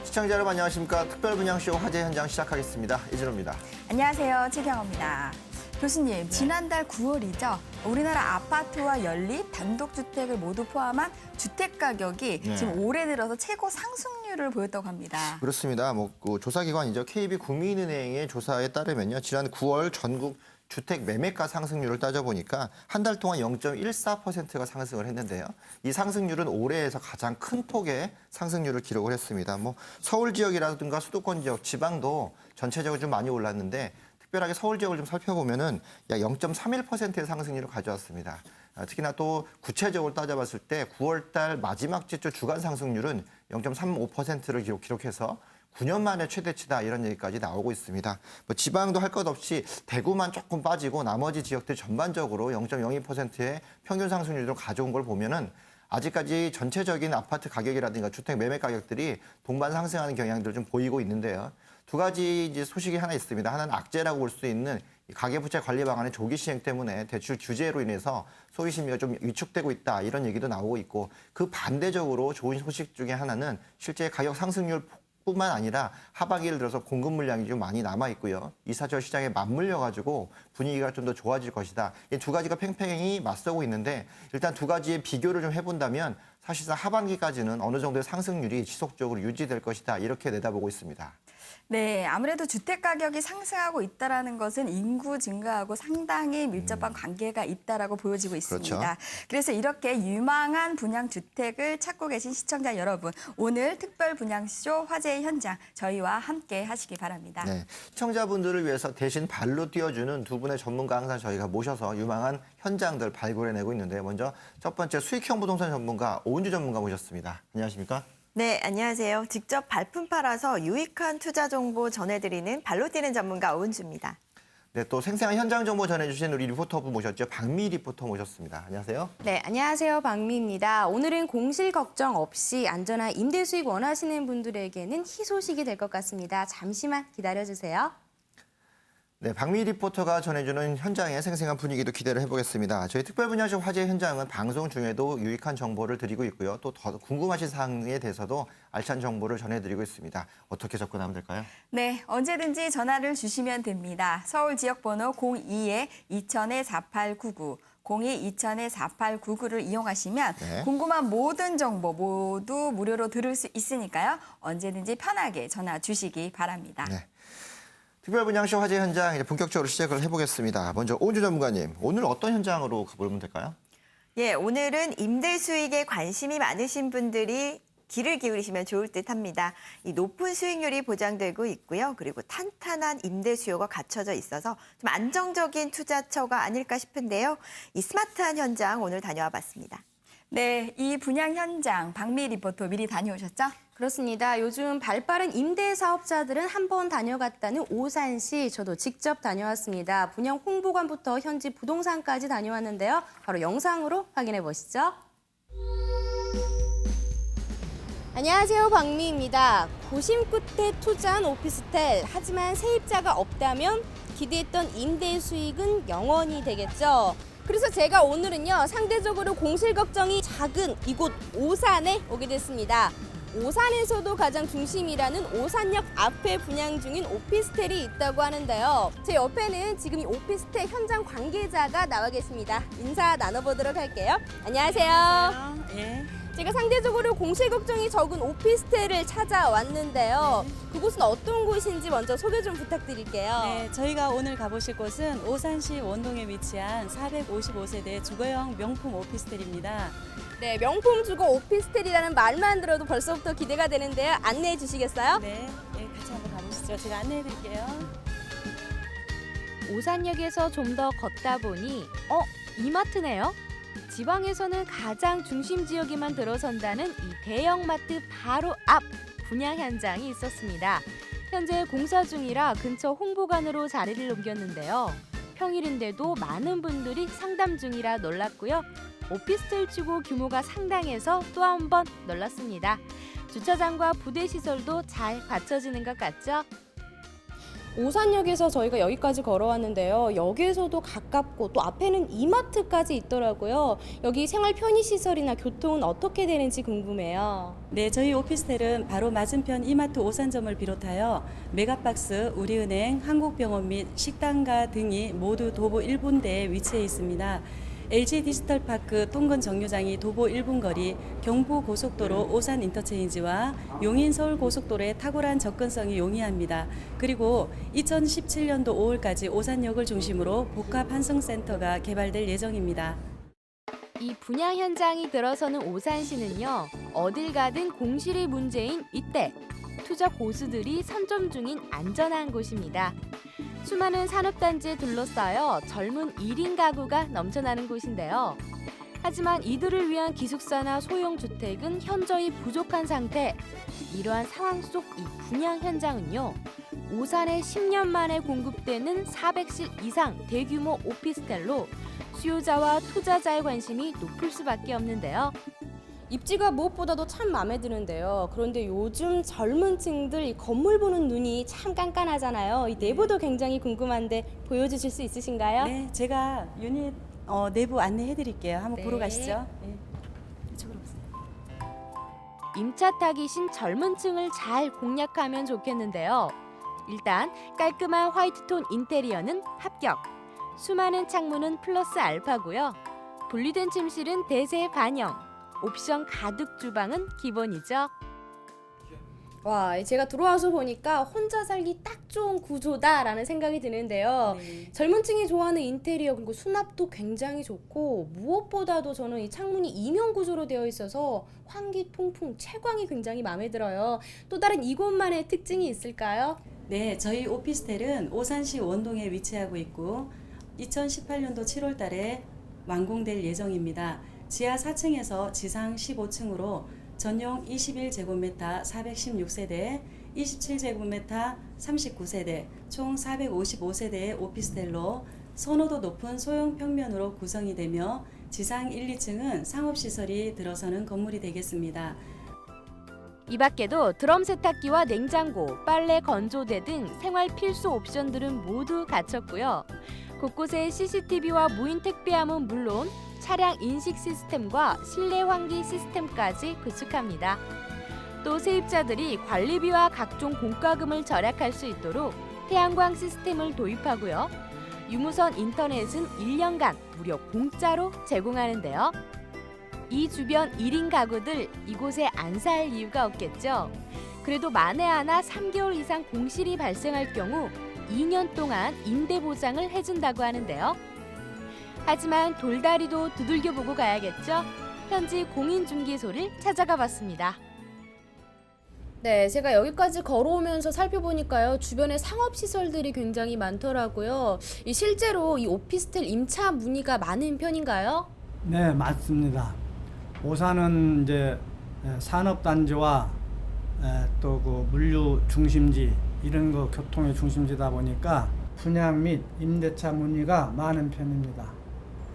시청자 여러분 안녕하십니까. 특별분양쇼 화재 현장 시작하겠습니다. 이진호입니다. 안녕하세요. 최경호입니다. 교수님, 지난달 9월이죠. 우리나라 아파트와 연립, 단독주택을 모두 포함한 주택 가격이 지금 올해 들어서 최고 상승률을 보였다고 합니다. 그렇습니다. 그 조사기관이죠. KB국민은행의 조사에 따르면요. 지난 9월 전국 주택 매매가 상승률을 따져보니까 한 달 동안 0.14%가 상승을 했는데요. 이 상승률은 올해에서 가장 큰 폭의 상승률을 기록을 했습니다. 서울 지역이라든가 수도권 지역, 지방도 전체적으로 좀 많이 올랐는데 특별하게 서울 지역을 좀 살펴보면은 약 0.31%의 상승률을 가져왔습니다. 특히나 또 구체적으로 따져봤을 때 9월 달 마지막 주 주간 상승률은 0.35%를 기록해서 9년 만에 최대치다 이런 얘기까지 나오고 있습니다. 지방도 할 것 없이 대구만 조금 빠지고 나머지 지역들 전반적으로 0.02%의 평균 상승률을 가져온 걸 보면은 아직까지 전체적인 아파트 가격이라든가 주택 매매 가격들이 동반 상승하는 경향들을 좀 보이고 있는데요. 두 가지 이제 소식이 하나 있습니다. 하나는 악재라고 볼 수 있는 가계부채 관리 방안의 조기 시행 때문에 대출 규제로 인해서 소비 심리가 좀 위축되고 있다 이런 얘기도 나오고 있고 그 반대적으로 좋은 소식 중에 하나는 실제 가격 상승률 뿐만 아니라 하반기를 들어서 공급 물량이 좀 많이 남아 있고요. 이사철 시장에 맞물려 가지고 분위기가 좀 더 좋아질 것이다. 이 두 가지가 팽팽히 맞서고 있는데 일단 두 가지의 비교를 좀 해본다면 사실상 하반기까지는 어느 정도의 상승률이 지속적으로 유지될 것이다. 이렇게 내다보고 있습니다. 네, 아무래도 주택 가격이 상승하고 있다는 것은 인구 증가하고 상당히 밀접한 관계가 있다라고 보여지고 있습니다. 그렇죠. 그래서 이렇게 유망한 분양 주택을 찾고 계신 시청자 여러분, 오늘 특별 분양쇼 화제의 현장 저희와 함께 하시기 바랍니다. 네, 시청자분들을 위해서 대신 발로 뛰어주는 두 분의 전문가 항상 저희가 모셔서 유망한 현장들 발굴해내고 있는데요. 먼저 첫 번째 수익형 부동산 전문가 오은주 전문가 모셨습니다. 안녕하십니까? 네, 안녕하세요. 직접 발품 팔아서 유익한 투자 정보 전해드리는 발로 뛰는 전문가 오은주입니다. 네, 또 생생한 현장 정보 전해주신 우리 리포터분 모셨죠. 박미 리포터 모셨습니다. 안녕하세요. 네, 안녕하세요. 박미입니다. 오늘은 공실 걱정 없이 안전한 임대 수익 원하시는 분들에게는 희소식이 될 것 같습니다. 잠시만 기다려주세요. 네, 박미 리포터가 전해주는 현장의 생생한 분위기도 기대를 해보겠습니다. 저희 특별분야쇼 화제 현장은 방송 중에도 유익한 정보를 드리고 있고요. 또 더 궁금하신 사항에 대해서도 알찬 정보를 전해드리고 있습니다. 어떻게 접근하면 될까요? 네, 언제든지 전화를 주시면 됩니다. 서울 지역번호 02-2000-4899. 02-2000-4899를 이용하시면 궁금한 모든 정보 모두 무료로 들을 수 있으니까요. 언제든지 편하게 전화 주시기 바랍니다. 네. 특별분양쇼 화제 현장 이제 본격적으로 시작을 해보겠습니다. 먼저 오은주 전문가님, 오늘 어떤 현장으로 가보면 될까요? 예, 오늘은 임대 수익에 관심이 많으신 분들이 귀를 기울이시면 좋을 듯합니다. 이 높은 수익률이 보장되고 있고요. 그리고 탄탄한 임대 수요가 갖춰져 있어서 좀 안정적인 투자처가 아닐까 싶은데요. 이 스마트한 현장 오늘 다녀와 봤습니다. 네, 이 분양 현장 박미 리포터 미리 다녀오셨죠? 그렇습니다. 요즘 발빠른 임대 사업자들은 한번 다녀갔다는 오산시 저도 직접 다녀왔습니다. 분양 홍보관부터 현지 부동산까지 다녀왔는데요. 바로 영상으로 확인해 보시죠. 안녕하세요. 박미입니다. 고심 끝에 투자한 오피스텔. 하지만 세입자가 없다면 기대했던 임대 수익은 영원히 되겠죠. 그래서 제가 오늘은요, 상대적으로 공실 걱정이 작은 이곳 오산에 오게 됐습니다. 오산에서도 가장 중심이라는 오산역 앞에 분양 중인 오피스텔이 있다고 하는데요. 제 옆에는 지금 이 오피스텔 현장 관계자가 나와 계십니다. 인사 나눠보도록 할게요. 안녕하세요. 예. 제가 상대적으로 공실 걱정이 적은 오피스텔을 찾아왔는데요. 그곳은 어떤 곳인지 먼저 소개 좀 부탁드릴게요. 네, 저희가 오늘 가보실 곳은 오산시 원동에 위치한 455세대 주거형 명품 오피스텔입니다. 네, 명품 주거 오피스텔이라는 말만 들어도 벌써부터 기대가 되는데요. 안내해 주시겠어요? 네, 같이 한번 가보시죠. 제가 안내해 드릴게요. 오산역에서 좀 더 걷다 보니 이마트네요. 지방에서는 가장 중심 지역에만 들어선다는 이 대형마트 바로 앞 분양 현장이 있었습니다. 현재 공사 중이라 근처 홍보관으로 자리를 옮겼는데요. 평일인데도 많은 분들이 상담 중이라 놀랐고요. 오피스텔 치고 규모가 상당해서 또 한 번 놀랐습니다. 주차장과 부대 시설도 잘 갖춰지는 것 같죠? 오산역에서 저희가 여기까지 걸어왔는데요. 역에서도 가깝고 또 앞에는 이마트까지 있더라고요. 여기 생활 편의시설이나 교통은 어떻게 되는지 궁금해요. 네, 저희 오피스텔은 바로 맞은편 이마트 오산점을 비롯하여 메가박스, 우리은행, 한국병원 및 식당가 등이 모두 도보 1분대에 위치해 있습니다. LG 디지털파크 통근 정류장이 도보 1분 거리, 경부고속도로 오산 인터체인지와 용인 서울고속도로의 탁월한 접근성이 용이합니다. 그리고 2017년도 5월까지 오산역을 중심으로 복합 환승센터가 개발될 예정입니다. 이 분양 현장이 들어서는 오산시는요, 어딜 가든 공실이 문제인 이때 투자 고수들이 선점 중인 안전한 곳입니다. 수많은 산업단지에 둘러싸여 젊은 1인 가구가 넘쳐나는 곳인데요. 하지만 이들을 위한 기숙사나 소형주택은 현저히 부족한 상태. 이러한 상황 속 이 분양 현장은요, 오산에 10년 만에 공급되는 400실 이상 대규모 오피스텔로 수요자와 투자자의 관심이 높을 수밖에 없는데요. 입지가 무엇보다도 참 마음에 드는데요. 그런데 요즘 젊은 층들 이 건물 보는 눈이 참 깐깐하잖아요. 이 내부도 굉장히 궁금한데 보여주실 수 있으신가요? 네, 제가 유닛 내부 안내해 드릴게요. 한번 네. 보러 가시죠. 네. 이쪽으로 오세요. 임차 타깃인 젊은 층을 잘 공략하면 좋겠는데요. 일단 깔끔한 화이트톤 인테리어는 합격. 수많은 창문은 플러스 알파고요. 분리된 침실은 대세 반영. 옵션 가득 주방은 기본이죠. 와, 제가 들어와서 보니까 혼자 살기 딱 좋은 구조다라는 생각이 드는데요. 네. 젊은 층이 좋아하는 인테리어 그리고 수납도 굉장히 좋고 무엇보다도 저는 이 창문이 이면 구조로 되어 있어서 환기 통풍 채광이 굉장히 마음에 들어요. 또 다른 이곳만의 특징이 있을까요? 네, 저희 오피스텔은 오산시 원동에 위치하고 있고 2018년도 7월 달에 완공될 예정입니다. 지하 4층에서 지상 15층으로 전용 21제곱미터 416세대, 27제곱미터 39세대, 총 455세대의 오피스텔로 선호도 높은 소형 평면으로 구성이 되며 지상 1, 2층은 상업시설이 들어서는 건물이 되겠습니다. 이 밖에도 드럼 세탁기와 냉장고, 빨래 건조대 등 생활 필수 옵션들은 모두 갖췄고요. 곳곳에 CCTV와 무인 택배함은 물론 차량 인식 시스템과 실내 환기 시스템까지 구축합니다. 또 세입자들이 관리비와 각종 공과금을 절약할 수 있도록 태양광 시스템을 도입하고요. 유무선 인터넷은 1년간 무려 공짜로 제공하는데요. 이 주변 1인 가구들 이곳에 안 살 이유가 없겠죠. 그래도 만에 하나 3개월 이상 공실이 발생할 경우 2년 동안 임대 보장을 해준다고 하는데요. 하지만 돌다리도 두들겨보고 가야겠죠. 현지 공인중개소를 찾아가 봤습니다. 네, 제가 여기까지 걸어오면서 살펴보니까요. 주변에 상업시설들이 굉장히 많더라고요. 실제로 이 오피스텔 임차 문의가 많은 편인가요? 네, 맞습니다. 오산은 이제 산업단지와 또 그 물류 중심지 이런 거 교통의 중심지다 보니까 분양 및 임대차 문의가 많은 편입니다.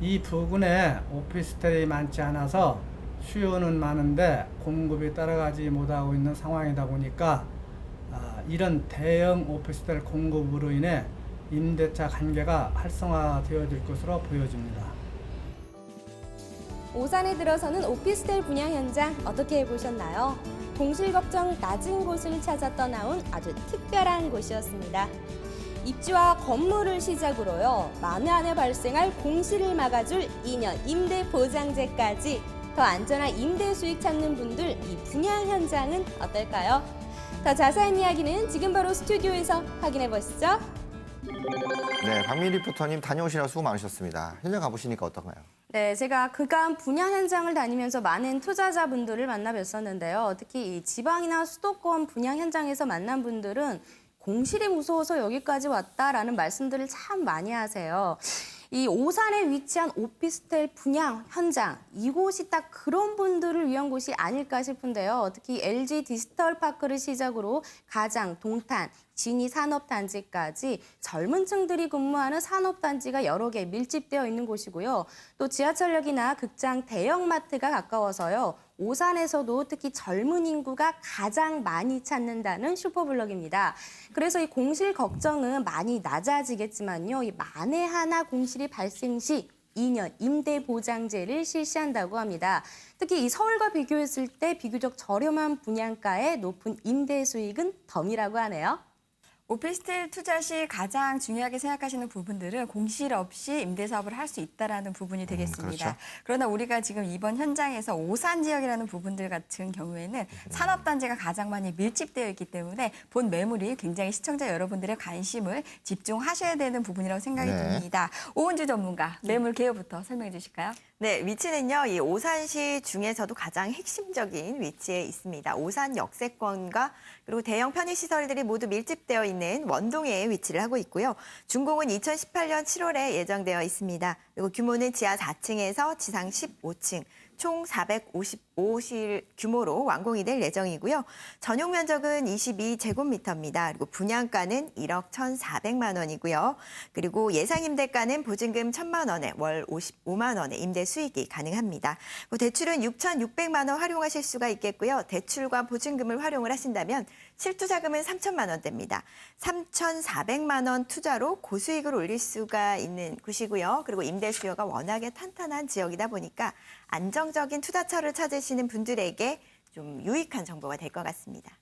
이 부근에 오피스텔이 많지 않아서 수요는 많은데 공급이 따라가지 못하고 있는 상황이다 보니까 이런 대형 오피스텔 공급으로 인해 임대차 관계가 활성화되어질 것으로 보여집니다. 오산에 들어서는 오피스텔 분양 현장 어떻게 보셨나요? 공실 걱정 낮은 곳을 찾아 떠나온 아주 특별한 곳이었습니다. 입주와 건물을 시작으로요. 만에 안에 발생할 공실을 막아줄 2년 임대 보장제까지 더 안전한 임대 수익 찾는 분들 이 분양 현장은 어떨까요? 더 자세한 이야기는 지금 바로 스튜디오에서 확인해 보시죠. 네, 박민 리포터님 다녀오시느라 수고 많으셨습니다. 현장 가보시니까 어떤가요? 네, 제가 그간 분양 현장을 다니면서 많은 투자자분들을 만나 뵀었는데요. 특히 이 지방이나 수도권 분양 현장에서 만난 분들은 공실이 무서워서 여기까지 왔다라는 말씀들을 참 많이 하세요. 이 오산에 위치한 오피스텔 분양 현장, 이곳이 딱 그런 분들을 위한 곳이 아닐까 싶은데요. 특히 LG 디지털파크를 시작으로 가장, 동탄, 진이 산업단지까지 젊은 층들이 근무하는 산업단지가 여러 개 밀집되어 있는 곳이고요. 또 지하철역이나 극장, 대형마트가 가까워서요. 오산에서도 특히 젊은 인구가 가장 많이 찾는다는 슈퍼블럭입니다. 그래서 이 공실 걱정은 많이 낮아지겠지만요. 이 만에 하나 공실이 발생 시 2년 임대 보장제를 실시한다고 합니다. 특히 이 서울과 비교했을 때 비교적 저렴한 분양가에 높은 임대 수익은 덤이라고 하네요. 오피스텔 투자 시 가장 중요하게 생각하시는 부분들은 공실 없이 임대 사업을 할 수 있다라는 부분이 되겠습니다. 그렇죠. 그러나 우리가 지금 이번 현장에서 오산 지역이라는 부분들 같은 경우에는 산업단지가 가장 많이 밀집되어 있기 때문에 본 매물이 굉장히 시청자 여러분들의 관심을 집중하셔야 되는 부분이라고 생각이 네. 듭니다. 오은주 전문가, 매물 개요부터 설명해 주실까요? 네, 위치는요. 이 오산시 중에서도 가장 핵심적인 위치에 있습니다. 오산 역세권과 그리고 대형 편의시설들이 모두 밀집되어 있는 원동에 위치를 하고 있고요. 준공은 2018년 7월에 예정되어 있습니다. 그리고 규모는 지하 4층에서 지상 15층, 총 455실 규모로 완공이 될 예정이고요. 전용 면적은 22제곱미터입니다. 그리고 분양가는 1억 1,400만 원이고요. 그리고 예상 임대가는 보증금 1,000만 원에 월 55만 원의 임대 수익이 가능합니다. 대출은 6,600만 원 활용하실 수가 있겠고요. 대출과 보증금을 활용을 하신다면 실투자금은 3,000만 원대입니다. 3,400만 원 투자로 고수익을 올릴 수가 있는 곳이고요. 그리고 임대 수요가 워낙에 탄탄한 지역이다 보니까 안정적인 투자처를 찾으시는 분들에게 좀 유익한 정보가 될 것 같습니다.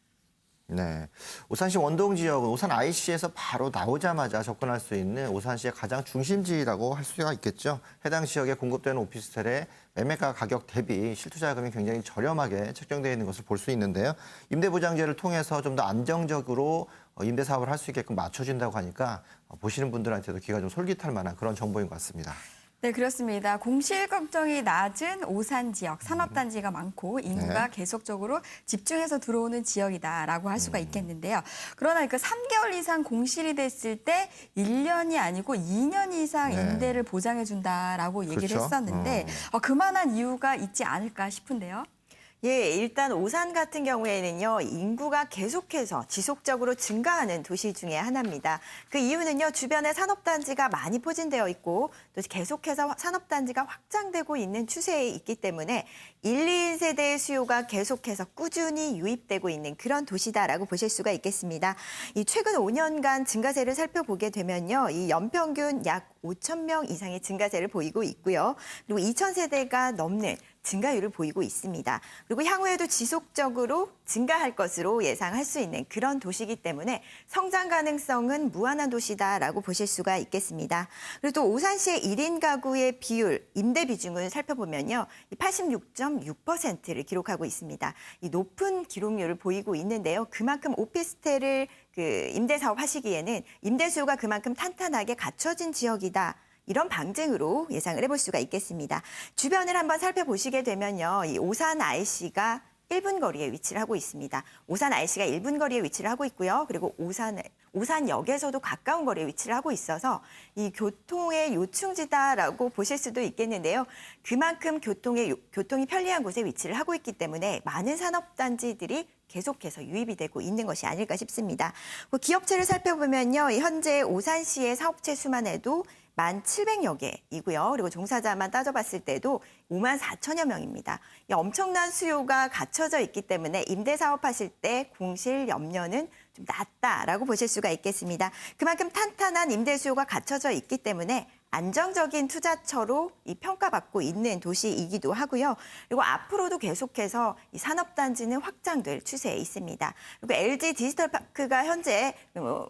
네, 오산시 원동 지역은 오산 IC에서 바로 나오자마자 접근할 수 있는 오산시의 가장 중심지라고 할 수가 있겠죠. 해당 지역에 공급되는 오피스텔의 매매가 가격 대비 실투자금이 굉장히 저렴하게 책정되어 있는 것을 볼 수 있는데요. 임대보장제를 통해서 좀 더 안정적으로 임대 사업을 할 수 있게끔 맞춰준다고 하니까 보시는 분들한테도 귀가 좀 솔깃할 만한 그런 정보인 것 같습니다. 네, 그렇습니다. 공실 걱정이 낮은 오산 지역, 산업단지가 많고 인구가 네. 계속적으로 집중해서 들어오는 지역이다라고 할 수가 있겠는데요. 그러나 그 3개월 이상 공실이 됐을 때 1년이 아니고 2년 이상 네. 임대를 보장해 준다라고 얘기를 그렇죠. 했었는데 그만한 이유가 있지 않을까 싶은데요. 예, 일단 오산 같은 경우에는요, 인구가 계속해서 지속적으로 증가하는 도시 중에 하나입니다. 그 이유는요, 주변에 산업단지가 많이 포진되어 있고 또 계속해서 산업단지가 확장되고 있는 추세에 있기 때문에 1, 2인 세대의 수요가 계속해서 꾸준히 유입되고 있는 그런 도시다라고 보실 수가 있겠습니다. 이 최근 5년간 증가세를 살펴보게 되면요, 이 연평균 약 5천 명 이상의 증가세를 보이고 있고요. 그리고 2천 세대가 넘는 증가율을 보이고 있습니다. 그리고 향후에도 지속적으로 증가할 것으로 예상할 수 있는 그런 도시이기 때문에 성장 가능성은 무한한 도시다라고 보실 수가 있겠습니다. 그리고 또 오산시의 1인 가구의 비율, 임대 비중을 살펴보면요. 86.6%를 기록하고 있습니다. 이 높은 기록률을 보이고 있는데요. 그만큼 오피스텔을 임대 사업 하시기에는 임대 수요가 그만큼 탄탄하게 갖춰진 지역이다. 이런 방증으로 예상을 해볼 수가 있겠습니다. 주변을 한번 살펴보시게 되면요. 이 오산 IC가 1분 거리에 위치를 하고 있습니다. 오산 IC가 1분 거리에 위치를 하고 있고요. 그리고 오산역에서도 가까운 거리에 위치를 하고 있어서 이 교통의 요충지다라고 보실 수도 있겠는데요. 그만큼 교통이 편리한 곳에 위치를 하고 있기 때문에 많은 산업단지들이 계속해서 유입이 되고 있는 것이 아닐까 싶습니다. 기업체를 살펴보면요. 현재 오산시의 사업체 수만 해도 1,700여 개이고요. 그리고 종사자만 따져봤을 때도 54,000여 명입니다. 엄청난 수요가 갖춰져 있기 때문에 임대 사업하실 때 공실 염려는 좀 낮다라고 보실 수가 있겠습니다. 그만큼 탄탄한 임대 수요가 갖춰져 있기 때문에 안정적인 투자처로 평가받고 있는 도시이기도 하고요. 그리고 앞으로도 계속해서 이 산업단지는 확장될 추세에 있습니다. 그리고 LG 디지털파크가 현재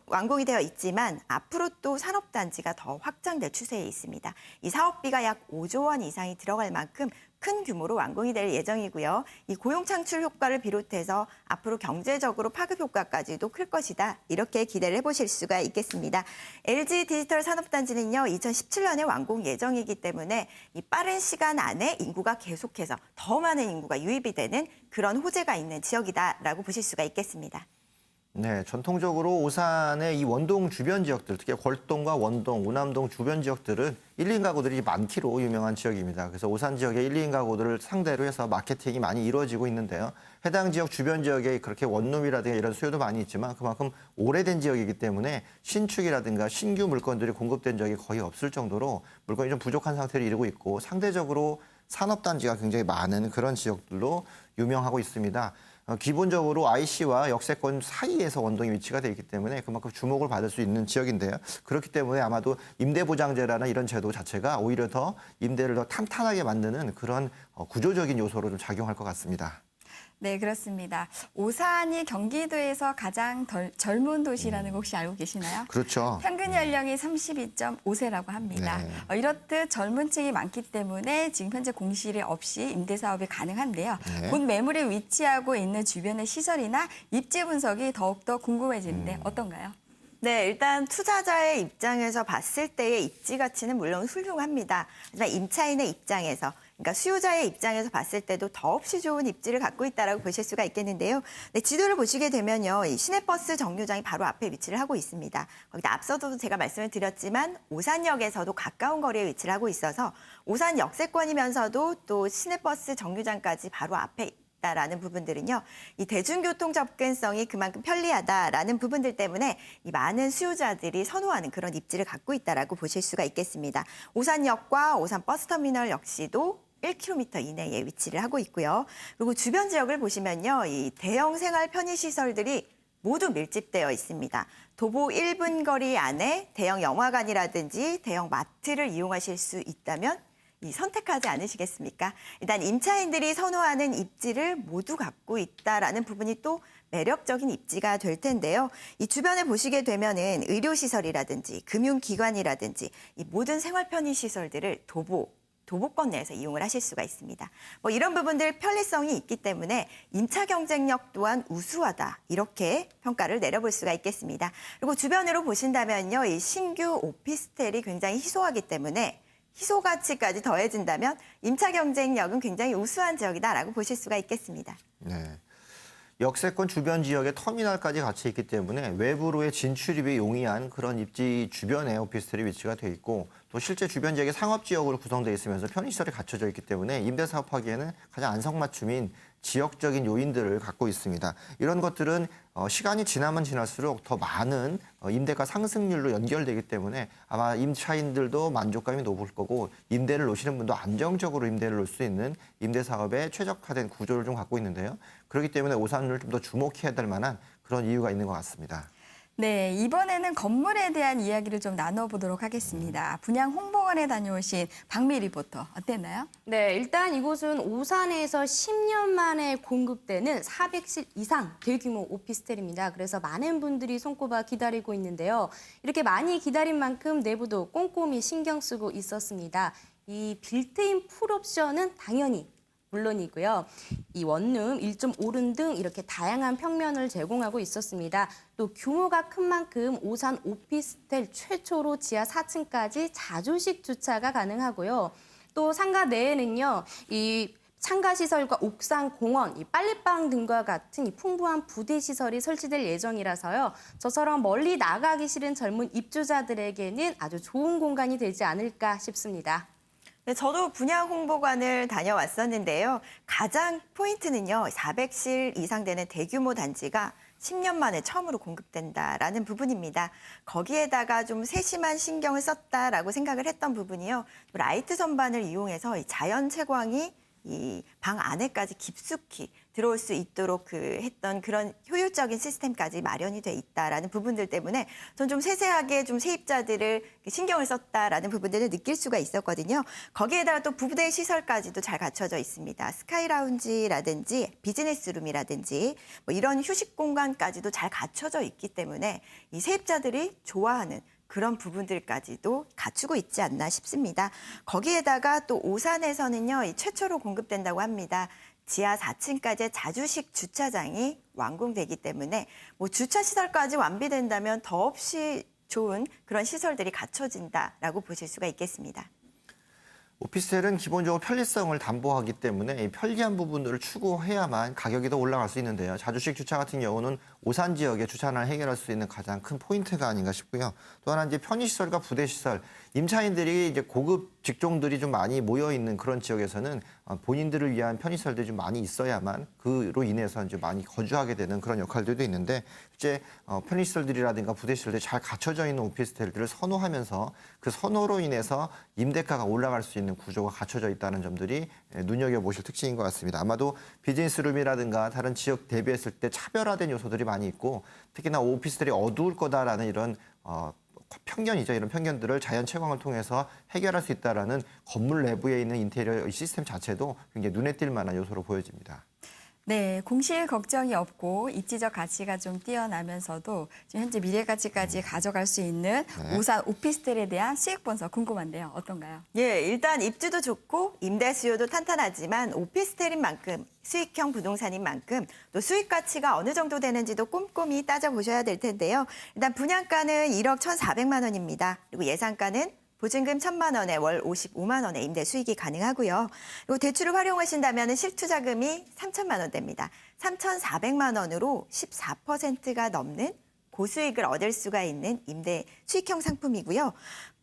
완공이 되어 있지만 앞으로 또 산업단지가 더 확장될 추세에 있습니다. 이 사업비가 약 5조 원 이상이 들어갈 만큼 큰 규모로 완공이 될 예정이고요. 이 고용 창출 효과를 비롯해서 앞으로 경제적으로 파급 효과까지도 클 것이다. 이렇게 기대를 해보실 수가 있겠습니다. LG 디지털 산업단지는요. 2017년에 완공 예정이기 때문에 이 빠른 시간 안에 인구가 계속해서 더 많은 인구가 유입이 되는 그런 호재가 있는 지역이다라고 보실 수가 있겠습니다. 네, 전통적으로 오산의 이 원동 주변 지역들, 특히 걸동과 원동, 오남동 주변 지역들은 1인 가구들이 많기로 유명한 지역입니다. 그래서 오산 지역의 1인 가구들을 상대로 해서 마케팅이 많이 이루어지고 있는데요. 해당 지역 주변 지역에 그렇게 원룸이라든가 이런 수요도 많이 있지만 그만큼 오래된 지역이기 때문에 신축이라든가 신규 물건들이 공급된 적이 거의 없을 정도로 물건이 좀 부족한 상태를 이루고 있고 상대적으로 산업단지가 굉장히 많은 그런 지역들로 유명하고 있습니다. 기본적으로 IC와 역세권 사이에서 원동이 위치가 되어 있기 때문에 그만큼 주목을 받을 수 있는 지역인데요. 그렇기 때문에 아마도 임대보장제라는 이런 제도 자체가 오히려 더 임대를 더 탄탄하게 만드는 그런 구조적인 요소로 좀 작용할 것 같습니다. 네, 그렇습니다. 오산이 경기도에서 가장 젊은 도시라는 거 혹시 알고 계시나요? 그렇죠. 평균 연령이 32.5세라고 합니다. 네. 이렇듯 젊은 층이 많기 때문에 지금 현재 공실이 없이 임대 사업이 가능한데요. 네. 본 매물에 위치하고 있는 주변의 시설이나 입지 분석이 더욱더 궁금해지는데 어떤가요? 네, 일단 투자자의 입장에서 봤을 때의 입지 가치는 물론 훌륭합니다. 하지만 임차인의 입장에서, 그러니까 수요자의 입장에서 봤을 때도 더없이 좋은 입지를 갖고 있다라고 보실 수가 있겠는데요. 네, 지도를 보시게 되면요, 이 시내버스 정류장이 바로 앞에 위치를 하고 있습니다. 거기다 앞서도 제가 말씀을 드렸지만 오산역에서도 가까운 거리에 위치를 하고 있어서 오산 역세권이면서도 또 시내버스 정류장까지 바로 앞에 라는 부분들은요, 이 대중교통 접근성이 그만큼 편리하다라는 부분들 때문에 이 많은 수요자들이 선호하는 그런 입지를 갖고 있다라고 보실 수가 있겠습니다. 오산역과 오산 버스터미널 역시도 1km 이내에 위치를 하고 있고요. 그리고 주변 지역을 보시면요, 이 대형 생활 편의시설들이 모두 밀집되어 있습니다. 도보 1분 거리 안에 대형 영화관이라든지 대형 마트를 이용하실 수 있다면 선택하지 않으시겠습니까? 일단 임차인들이 선호하는 입지를 모두 갖고 있다라는 부분이 또 매력적인 입지가 될 텐데요. 이 주변에 보시게 되면은 의료시설이라든지 금융기관이라든지 이 모든 생활 편의 시설들을 도보권 내에서 이용을 하실 수가 있습니다. 이런 부분들 편리성이 있기 때문에 임차 경쟁력 또한 우수하다, 이렇게 평가를 내려볼 수가 있겠습니다. 그리고 주변으로 보신다면요, 이 신규 오피스텔이 굉장히 희소하기 때문에 희소 가치까지 더해진다면 임차 경쟁력은 굉장히 우수한 지역이다라고 보실 수가 있겠습니다. 네. 역세권 주변 지역에 터미널까지 같이 있기 때문에 외부로의 진출입이 용이한 그런 입지 주변에 오피스텔이 위치가 돼 있고, 또 실제 주변 지역이 상업 지역으로 구성되어 있으면서 편의시설이 갖춰져 있기 때문에 임대 사업하기에는 가장 안성맞춤인 지역적인 요인들을 갖고 있습니다. 이런 것들은 시간이 지나면 지날수록 더 많은 임대가 상승률로 연결되기 때문에 아마 임차인들도 만족감이 높을 거고, 임대를 놓으시는 분도 안정적으로 임대를 놓을 수 있는 임대 사업에 최적화된 구조를 좀 갖고 있는데요. 그렇기 때문에 오산을 좀 더 주목해야 될 만한 그런 이유가 있는 것 같습니다. 네, 이번에는 건물에 대한 이야기를 좀 나눠보도록 하겠습니다. 분양 홍보관에 다녀오신 박미 리포터, 어땠나요? 네, 일단 이곳은 오산에서 10년 만에 공급되는 400실 이상 대규모 오피스텔입니다. 그래서 많은 분들이 손꼽아 기다리고 있는데요. 이렇게 많이 기다린 만큼 내부도 꼼꼼히 신경 쓰고 있었습니다. 이 빌트인 풀옵션은 당연히 물론이고요. 이 원룸, 1.5룸 등 이렇게 다양한 평면을 제공하고 있었습니다. 또 규모가 큰 만큼 오산 오피스텔 최초로 지하 4층까지 자주식 주차가 가능하고요. 또 상가 내에는요, 이 상가시설과 옥상 공원, 이 빨래방 등과 같은 이 풍부한 부대 시설이 설치될 예정이라서요. 저처럼 멀리 나가기 싫은 젊은 입주자들에게는 아주 좋은 공간이 되지 않을까 싶습니다. 네, 저도 분양 홍보관을 다녀왔었는데요. 가장 포인트는요, 400실 이상 되는 대규모 단지가 10년 만에 처음으로 공급된다라는 부분입니다. 거기에다가 좀 세심한 신경을 썼다라고 생각을 했던 부분이요, 라이트 선반을 이용해서 이 자연 채광이 이 방 안에까지 깊숙이 들어올 수 있도록 했던 그런 효율적인 시스템까지 마련이 돼 있다라는 부분들 때문에 전 좀 세세하게 좀 세입자들을 신경을 썼다라는 부분들을 느낄 수가 있었거든요. 거기에다가 또 부대 시설까지도 잘 갖춰져 있습니다. 스카이 라운지라든지 비즈니스룸이라든지 이런 휴식 공간까지도 잘 갖춰져 있기 때문에 이 세입자들이 좋아하는 그런 부분들까지도 갖추고 있지 않나 싶습니다. 거기에다가 또 오산에서는요, 이 최초로 공급된다고 합니다. 지하 4층까지의 자주식 주차장이 완공되기 때문에 주차 시설까지 완비된다면 더없이 좋은 그런 시설들이 갖춰진다라고 보실 수가 있겠습니다. 오피스텔은 기본적으로 편리성을 담보하기 때문에 이 편리한 부분들을 추구해야만 가격이 더 올라갈 수 있는데요. 자주식 주차 같은 경우는 오산 지역의 주차난을 해결할 수 있는 가장 큰 포인트가 아닌가 싶고요. 또 하나 이제 편의시설과 부대시설, 임차인들이 이제 고급 직종들이 좀 많이 모여 있는 그런 지역에서는 본인들을 위한 편의시설들이 좀 많이 있어야만 그로 인해서 이제 많이 거주하게 되는 그런 역할들도 있는데 실제 편의시설들이라든가 부대시설들이 잘 갖춰져 있는 오피스텔들을 선호하면서 그 선호로 인해서 임대가가 올라갈 수 있는 구조가 갖춰져 있다는 점들이 눈여겨보실 특징인 것 같습니다. 아마도 비즈니스룸이라든가 다른 지역 대비했을 때 차별화된 요소들이 많이 있고 특히나 오피스텔이 어두울 거다라는 이런 편견이죠. 이런 편견들을 자연 채광을 통해서 해결할 수 있다라는 건물 내부에 있는 인테리어 시스템 자체도 굉장히 눈에 띌 만한 요소로 보여집니다. 네, 공실 걱정이 없고 입지적 가치가 좀 뛰어나면서도 지금 현재 미래 가치까지 가져갈 수 있는 오산 오피스텔에 대한 수익 분석 궁금한데요. 어떤가요? 예, 일단 입주도 좋고 임대 수요도 탄탄하지만 오피스텔인 만큼 수익형 부동산인 만큼 또 수익 가치가 어느 정도 되는지도 꼼꼼히 따져보셔야 될 텐데요. 일단 분양가는 1억 1,400만 원입니다. 그리고 예상가는 보증금 1,000만 원에 월 55만 원의 임대 수익이 가능하고요. 그리고 대출을 활용하신다면 실투자금이 3,000만 원대입니다. 3,400만 원으로 14%가 넘는 고수익을 얻을 수가 있는 임대 수익형 상품이고요.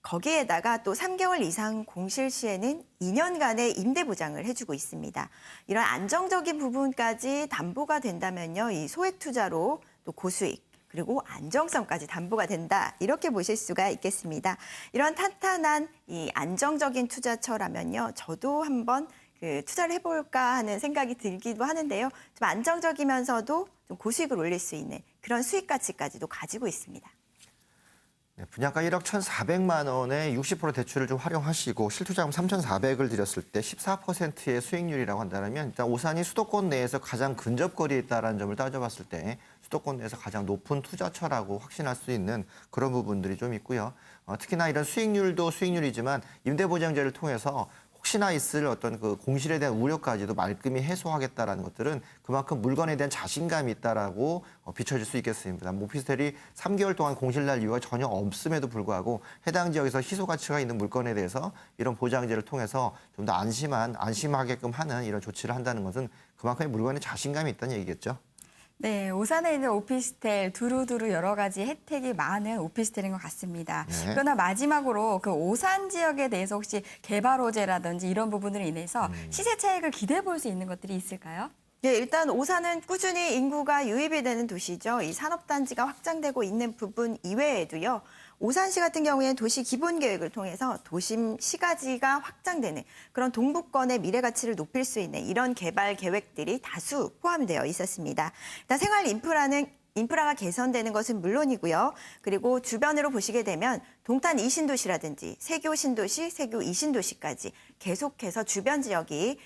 거기에다가 또 3개월 이상 공실 시에는 2년간의 임대 보장을 해주고 있습니다. 이런 안정적인 부분까지 담보가 된다면요, 이 소액 투자로 또 고수익 그리고 안정성까지 담보가 된다. 이렇게 보실 수가 있겠습니다. 이런 탄탄한 이 안정적인 투자처라면요, 저도 한번 투자를 해볼까 하는 생각이 들기도 하는데요. 좀 안정적이면서도 좀 고수익을 올릴 수 있는 그런 수익 가치까지도 가지고 있습니다. 네, 분양가 1억 1,400만 원에 60% 대출을 좀 활용하시고 실투자금 3,400을 들였을 때 14%의 수익률이라고 한다면 일단 오산이 수도권 내에서 가장 근접거리에 있다는 점을 따져봤을 때 수도권 내에서 가장 높은 투자처라고 확신할 수 있는 그런 부분들이 좀 있고요. 특히나 이런 수익률도 수익률이지만 임대보장제를 통해서 혹시나 있을 어떤 그 공실에 대한 우려까지도 말끔히 해소하겠다라는 것들은 그만큼 물건에 대한 자신감이 있다라고 비춰질 수 있겠습니다. 오피스텔이 3개월 동안 공실 날 이유가 전혀 없음에도 불구하고 해당 지역에서 희소 가치가 있는 물건에 대해서 이런 보장제를 통해서 좀 더 안심하게끔 하는 이런 조치를 한다는 것은 그만큼의 물건에 자신감이 있다는 얘기겠죠. 네, 오산에 있는 오피스텔 두루두루 여러 가지 혜택이 많은 오피스텔인 것 같습니다. 네. 그러나 마지막으로 그 오산 지역에 대해서 혹시 개발 호재라든지 이런 부분으로 인해서 시세 차익을 기대해 볼 수 있는 것들이 있을까요? 예, 일단 오산은 꾸준히 인구가 유입이 되는 도시죠. 이 산업단지가 확장되고 있는 부분 이외에도요. 오산시 같은 경우에는 도시 기본 계획을 통해서 도심 시가지가 확장되는 그런 동부권의 미래 가치를 높일 수 있는 이런 개발 계획들이 다수 포함되어 있었습니다. 일단 생활 인프라가 개선되는 것은 물론이고요. 그리고 주변으로 보시게 되면 동탄 2신도시라든지 세교 신도시, 세교 2신도시까지 계속해서 주변 지역이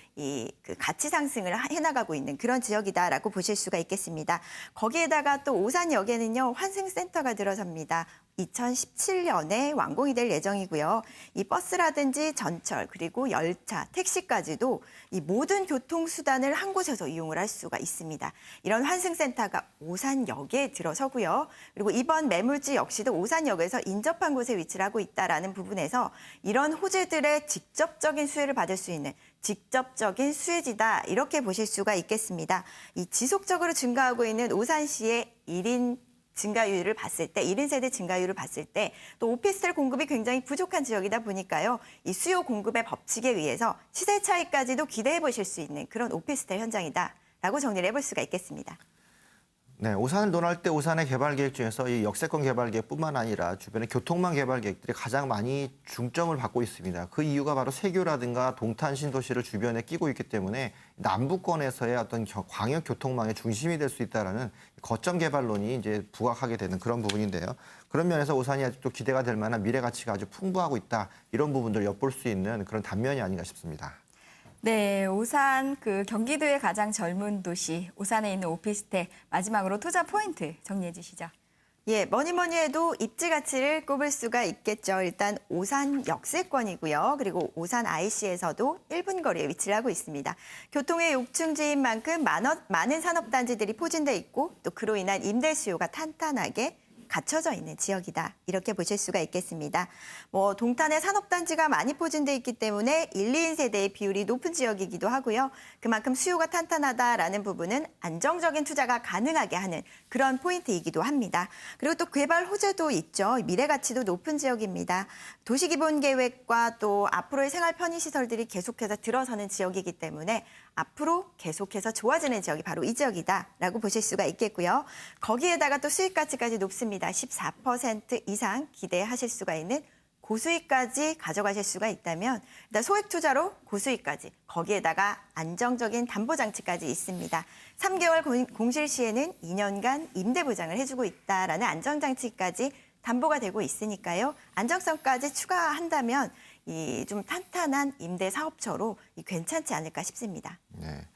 그 가치 상승을 해나가고 있는 그런 지역이다라고 보실 수가 있겠습니다. 거기에다가 또 오산역에는요, 환승센터가 들어섭니다. 2017년에 완공이 될 예정이고요. 이 버스라든지 전철 그리고 열차, 택시까지도 이 모든 교통수단을 한 곳에서 이용을 할 수가 있습니다. 이런 환승센터가 오산역에 들어서고요. 그리고 이번 매물지 역시도 오산역에서 인접한 곳에 위치를 하고 있다는 부분에서 이런 호재들의 직접적인 수혜를 받을 수 있는 직접적인 수혜지다 이렇게 보실 수가 있겠습니다. 이 지속적으로 증가하고 있는 오산시의 1인 증가율을 봤을 때, 1인 세대 증가율을 봤을 때 또 오피스텔 공급이 굉장히 부족한 지역이다 보니까요. 이 수요 공급의 법칙에 의해서 시세 차이까지도 기대해 보실 수 있는 그런 오피스텔 현장이다라고 정리를 해볼 수가 있겠습니다. 네, 오산을 논할 때 오산의 개발 계획 중에서 이 역세권 개발 계획뿐만 아니라 주변의 교통망 개발 계획들이 가장 많이 중점을 받고 있습니다. 그 이유가 바로 세교라든가 동탄 신도시를 주변에 끼고 있기 때문에 남부권에서의 어떤 광역 교통망의 중심이 될 수 있다라는 거점 개발론이 이제 부각하게 되는 그런 부분인데요. 그런 면에서 오산이 아직도 기대가 될 만한 미래 가치가 아주 풍부하고 있다. 이런 부분들을 엿볼 수 있는 그런 단면이 아닌가 싶습니다. 네, 오산 경기도의 가장 젊은 도시 오산에 있는 오피스텔 마지막으로 투자 포인트 정리해 주시죠. 예, 뭐니 해도 입지 가치를 꼽을 수가 있겠죠. 일단 오산 역세권이고요. 그리고 오산 IC에서도 1분 거리에 위치를 하고 있습니다. 교통의 욕충지인 만큼 많은 산업단지들이 포진돼 있고 또 그로 인한 임대 수요가 탄탄하게 갖춰져 있는 지역이다. 이렇게 보실 수가 있겠습니다. 뭐 동탄에 산업단지가 많이 포진돼 있기 때문에 1, 2인 세대의 비율이 높은 지역이기도 하고요. 그만큼 수요가 탄탄하다라는 부분은 안정적인 투자가 가능하게 하는 그런 포인트이기도 합니다. 그리고 또 개발 호재도 있죠. 미래 가치도 높은 지역입니다. 도시기본계획과 또 앞으로의 생활 편의시설들이 계속해서 들어서는 지역이기 때문에 앞으로 계속해서 좋아지는 지역이 바로 이 지역이다라고 보실 수가 있겠고요. 거기에다가 또 수익 가치까지 높습니다. 14% 이상 기대하실 수가 있는 고수익까지 가져가실 수가 있다면 일단 소액 투자로 고수익까지 거기에다가 안정적인 담보 장치까지 있습니다. 3개월 공실 시에는 2년간 임대 보장을 해주고 있다라는 안정 장치까지 담보가 되고 있으니까요. 안정성까지 추가한다면 이 좀 탄탄한 임대 사업처로 괜찮지 않을까 싶습니다. 네.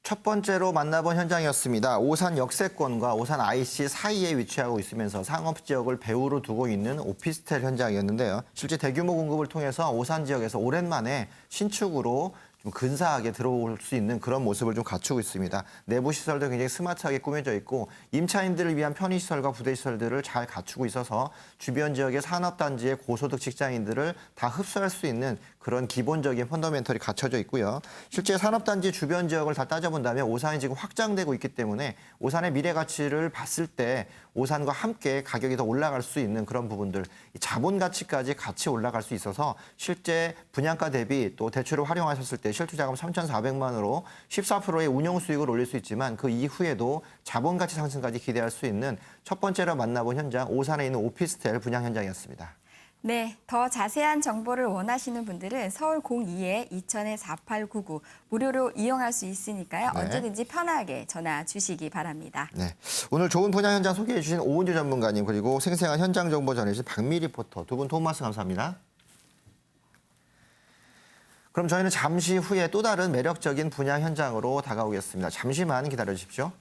첫 번째로 만나본 현장이었습니다. 오산 역세권과 오산 IC 사이에 위치하고 있으면서 상업지역을 배후로 두고 있는 오피스텔 현장이었는데요. 실제 대규모 공급을 통해서 오산 지역에서 오랜만에 신축으로 좀 근사하게 들어올 수 있는 그런 모습을 좀 갖추고 있습니다. 내부 시설도 굉장히 스마트하게 꾸며져 있고 임차인들을 위한 편의시설과 부대시설들을 잘 갖추고 있어서 주변 지역의 산업단지의 고소득 직장인들을 다 흡수할 수 있는 그런 기본적인 펀더멘털이 갖춰져 있고요. 실제 산업단지 주변 지역을 다 따져본다면 오산이 지금 확장되고 있기 때문에 오산의 미래 가치를 봤을 때 오산과 함께 가격이 더 올라갈 수 있는 그런 부분들, 자본 가치까지 같이 올라갈 수 있어서 실제 분양가 대비 또 대출을 활용하셨을 때 실투자금 3,400만 원으로 14%의 운용 수익을 올릴 수 있지만 그 이후에도 자본 가치 상승까지 기대할 수 있는 첫 번째로 만나본 현장, 오산에 있는 오피스텔 분양 현장이었습니다. 네, 더 자세한 정보를 원하시는 분들은 서울 02-2000-4899 무료로 이용할 수 있으니까요. 네. 언제든지 편하게 전화 주시기 바랍니다. 네, 오늘 좋은 분양 현장 소개해 주신 오은주 전문가님 그리고 생생한 현장 정보 전해주신 박미 리포터 두 분 도움 말씀 감사합니다. 그럼 저희는 잠시 후에 또 다른 매력적인 분양 현장으로 다가오겠습니다. 잠시만 기다려 주십시오.